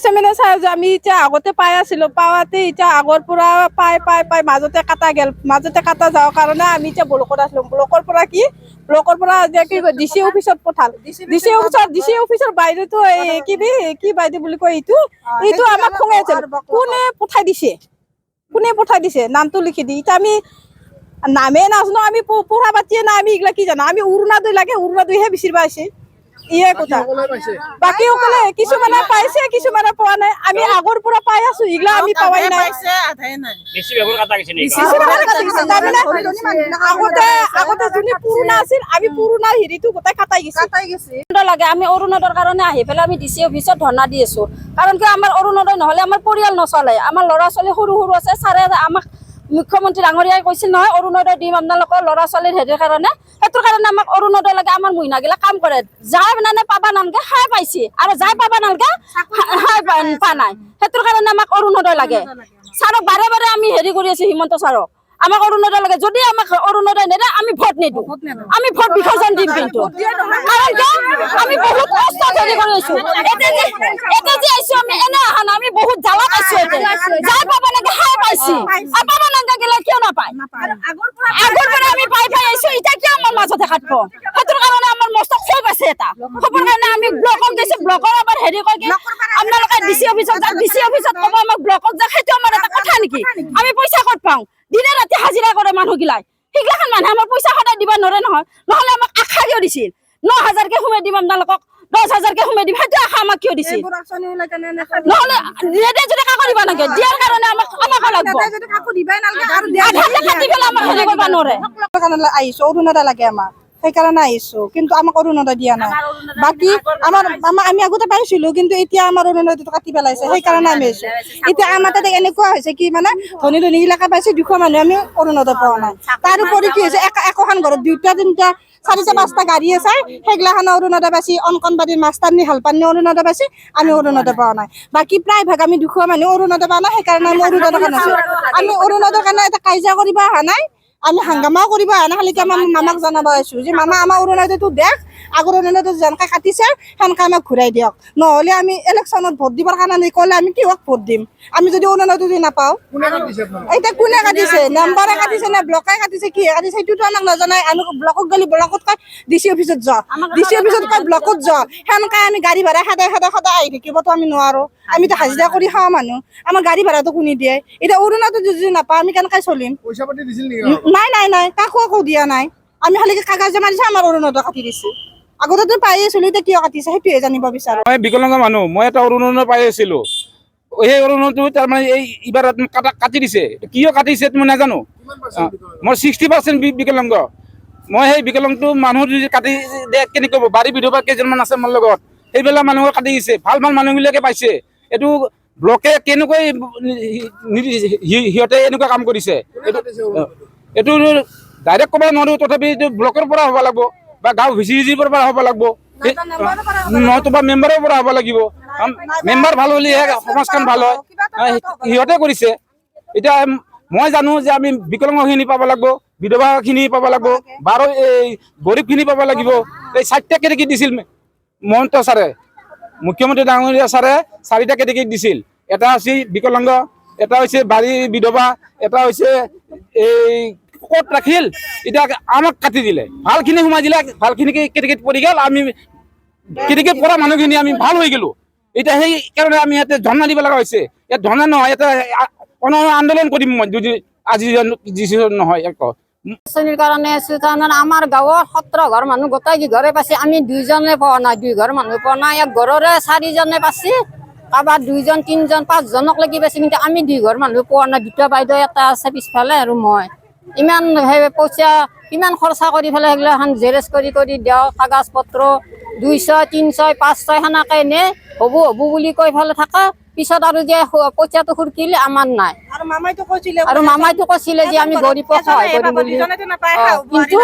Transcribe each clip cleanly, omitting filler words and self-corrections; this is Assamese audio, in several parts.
হৈছে মানে চাই যে আমি এতিয়া আগতে পাই আছিলো, পাওয়াতে এতিয়া আগৰ পৰা পাই মাজতে কাটা গেল, মাজতে কাটা যাওয়াৰ কাৰণে আমি এতিয়া ব্লকত আসলাম। ব্লকৰ পৰা কি ডিসি অফিসত পঠাল। ডিসি অফিসৰ বাইদেউটো কি বাইদেউ বুলি কয় এইটো আমাক খঙাই আছে। কোনে পঠাই দিছে নামটো লিখি দি। এতিয়া আমি নামে নাজানো, আমি পঢ়া পাতিয়ে না, আমি এইগিলা কি জানো। আমি অৰুণোদয় লাগে, অৰুণোদয়হে বিচাৰিব আহিছে। ইয়ে কথা বাকি সকলে কিছুমানে পাইছে, কিছুমানে পোৱা নাই। আমি আগৰ পৰা পাই আছো, এইগিলা আমি পাৱাই নাই। আগতে যোনে পুৰণা আছিল, আমি পুৰণা হেৰিটো গোটাই কাটাই গেছে লাগে। আমি অৰুণোদয়ৰ কাৰণে আহি পেলাই আমি ডিসি অফিসত ধৰ্ণা দি আছো। কাৰণ কি আমাৰ অৰুণোদয় নহলে আমাৰ পৰিয়াল নচলে। আমাৰ ল'ৰা ছোৱালী সৰু সৰু আছে। ছাৰে আমাক মুখ্যমন্ত্ৰী ডাঙৰীয়াই কৈছিল নহয় অৰুণোদয় দিম আপোনালোকৰ ল'ৰা ছোৱালীৰ হেৰিৰ কাৰণে। সেইটোৰ কাৰণে আমাক অৰুণোদয় লাগে। আমাৰ মহিনাগিলা কাম কৰে, যাই মানে পাবা নালগে খাই পাইছে, আৰু যাই পাবা নালগে খাই পা নাই। সেইটোৰ কাৰণে আমাক অৰুণোদয় লাগে। ছাৰক বাৰে বাৰে আমি হেৰি কৰি আছো, হিমন্ত ছাৰক আমাক অৰুণোদয় লাগে। যদি আমাক অৰুণোদয় নেদে আমি ভোট নিদিওঁ, আমি ভোট বিসৰ্জন দিম। কিন্তু কাৰণ আমি বহুত কষ্ট হেৰি কৰি আছো। এতিয়া যে আইছো আমি এনে অহা না, আমি বহুত জ্বালা পাইছো। যাই পাবা নালগে খাই পাইছি, পাবা নালগে গেলে কিয় নাপায়। আগৰ পৰা আমি পাই আইছো, এতিয়া কিয় আমাৰ মাজতে কাটব। সেইটোৰ কাৰণে আমাৰ মস্ত ক্ষোভ আছে। এটা ক্ষোভৰ কাৰণে আমি ব্লকত গৈছো। ব্লকৰ আবাৰ হেৰি কয় কি আপোনালোকে ডিসি অফিসত যাক, ডিসি অফিসত কব আমাক ব্লকত যাক। সেইটো আমাৰ এটা কথা নেকি? আমি পইচা ক'ত পাওঁ? দিনে ৰাতি হাজিৰা কৰে মানুহগিলাই। সেইগিলাখান মানুহে আমাৰ পইচা সদায় দিব নোৱাৰে নহয়। নহলে আমাক আশা কিয় দিছিল 9,000কে সোমাই দিম আপোনালোকক, 10,000কে সোমাই দিম? সেইটো আশা আমাক কিয় দিছিল? নহলে নেদে যদি কাকো দিব নালাগে, দিয়াৰ কাৰণে আমাক লাগব। আধাতে কাটি পেলাই আমাক হেৰি কৰিব নোৱাৰে। আহিছো অৰুণোদয় লাগে আমাক, সেইকাৰণে আহিছো। কিন্তু আমাক অৰুণোদয় দিয়া নাই। বাকী আমি আগতে পাইছিলো, কিন্তু এতিয়া আমাৰ অৰুণোদয়টো কাটি পেলাইছে। সেইকাৰণে আমি আহিছো। এতিয়া আমাৰ তাতে এনেকুৱা হৈছে কি মানে ধনী ধনী এলেকা পাইছে, 200 মানুহে আমি অৰুণোদয় পোৱা নাই। তাৰোপৰি কি হৈছে একোখন ঘৰত 2টা 3টা 4টা 5টা গাড়ী আছে, সেইগিলাখানে অৰুণোদয় পাইছে। অংকনবাদীৰ মাষ্টাৰনী হালপানী অৰুণোদয় পাইছে, আমি অৰুণোদয় পোৱা নাই। বাকী প্ৰায়ভাগ আমি 200 মানুহ অৰুণোদয় পোৱা নাই। সেইকাৰণে আমি অৰুণোদয়ৰ কাৰণে আছো। আমি অৰুণোদয়ৰ কাৰণে এটা কাজিয়া কৰিব অহা নাই, আমি হাংগামাও কৰিব অহা নাই। খালি আমাৰ মামাক জনাব আহিছো যে মামা আমাৰ অৰুণোদয়টো দেখ, আগৰ অৰুণোদয়টো যেনেকে কাটিছে সেনেকে আমাক ঘূৰাই দিয়ক। নহলে আমি ইলেকশ্যনত ভোট দিবৰ কাৰণে ক'লে আমি কিহক ভোট দিম? আমি যদি অৰুণোদয়টো নাপাওঁ। এতিয়া কোনে কাটিছে? নাম্বাৰে কাটিছে নে ব্লকে কাটিছে, কিহে কাটিছে সেইটোতো আমাক নজনাই। আমি ব্লকত গ'লে ব্লকত কয় ডিসি অফিসত যা, ডিসি অফিসত কয় ব্লকত যা। সেনেকে আমি গাড়ী ভাড়া সদায় আহি থাকিবতো আমি নোৱাৰো। আমিতো হাজিৰা কৰি খাওঁ মানুহ, আমাৰ গাড়ী ভাড়াটো কোনে দিয়ে? এতিয়া অৰুণোদয় যদি নাপাওঁ আমি কেনেকে চলিম? নাই কাকো একো দিয়া নাই। আমি খালি কাগজ জমা দিছে, আমাৰ অৰুণোদয় কাটি দিছে। আগতেতো পাই আছিলো, এতিয়া কিয় কাটিছে সেইটোৱে জানিব বিচাৰো। মই বিকলাংগ মানুহ, মই এটা অৰুণোদয় পাই আছিলো। সেই অৰুণোদয়টো তাৰমানে এইবাৰ কাটি দিছে। কিয় কাটিছে মই নাজানো। মই 60% বিকলাংগ। মই সেই বিকলাংগটো মানুহ যদি কাটি দিয়ে কেনেকৈ হ'ব? বাৰী বিধৱা কেইজনমান আছে মোৰ লগত, সেইবিলাক মানুহক কাটি দিছে। ভাল ভাল মানুহবিলাকে পাইছে। এইটো ব্লকে কেনেকৈ সিহঁতে এনেকুৱা কাম কৰিছে, এইটো ডাইৰেক্ট ক'ব নোৱাৰো। তথাপি এইটো ব্লকৰ পৰা হ'ব লাগিব বা গাঁও ভিচিৰ পৰা হ'ব লাগিব, নতুবা মেম্বাৰৰ পৰা হ'ব লাগিব। মেম্বাৰ ভাল হ'লেহে সমাজখন ভাল হয়। সিহঁতে কৰিছে। এতিয়া মই জানো যে আমি বিকলাংগখিনি পাব লাগিব, বিধৱাখিনি পাব লাগিব, বাৰু এই গৰীবখিনি পাব লাগিব। এই 4টা কেটেগৰী দিছিল মহন্ত ছাৰে, মুখ্যমন্ত্ৰী ডাঙৰীয়া ছাৰে 4টা কেটেগৰী দিছিল। এটা হৈছে বিকলাংগ, এটা হৈছে বাৰী বিধৱা, এটা হৈছে এই ক'ত ৰাখিল। এতিয়া আমাক কাটি দিলে, ভালখিনি সোমাই দিলে, ভালখিনি কেটেগৰীত পৰি গ'ল। আমি কেটেগৰীত পৰা মানুহখিনি আমি ভাল হৈ গ'লো। এতিয়া সেইকাৰণে আমি ইয়াতে ধৰ্ণা দিব লগা হৈছে। ইয়াত ধৰ্ণা নহয়, ইয়াতে আন্দোলন কৰিম মই যদি আজি নহয় একো শ্ৰেণীৰ কাৰণে আছো। তাৰমানে আমাৰ গাঁৱৰ 17 ঘৰ মানুহ গোটাই ঘৰে পাইছে, আমি 2জনে পোৱা নাই। 2 ঘৰ মানুহ পোৱা নাই। এক ঘৰৰে 4জনে পাইছে, কাৰোবাৰ 2জন 3জন 5জনক লাগি পাইছে। কিন্তু আমি 2 ঘৰ মানুহ পোৱা নাই। 2টা বাইদেউ এটা আছে পিছফালে, আৰু মই ইমান পইচা কিমান খৰচা কৰি পেলাই সেইগিলাখান জেৰেজ কৰি দিওঁ। কাগজ পত্ৰ 200 300 500 সেনেকে এনে হ'ব বুলি কৈ পেলাই থাকা। পিছত আৰু যে পইচাটো খুৰকিলে আমাৰ নাই। আৰু মামাইতো কৈছিলে যে আমি গৰীবক সহায় কৰিম বুলি। কিন্তু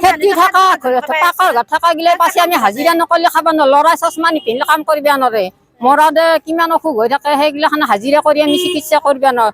খেতি থকা পাকাৰ ঘৰ থকা গিলাই পাছে আমি হাজিৰা নকৰিলে খাব নোৱাৰো। ল'ৰা চচমা নিপিন্ধিলে কাম কৰিব নোৱাৰে। মৰা দে কিমান অসুখ হৈ থাকে, সেইগিলাখান হাজিৰা কৰি আমি চিকিৎসা কৰিব নোৱাৰো।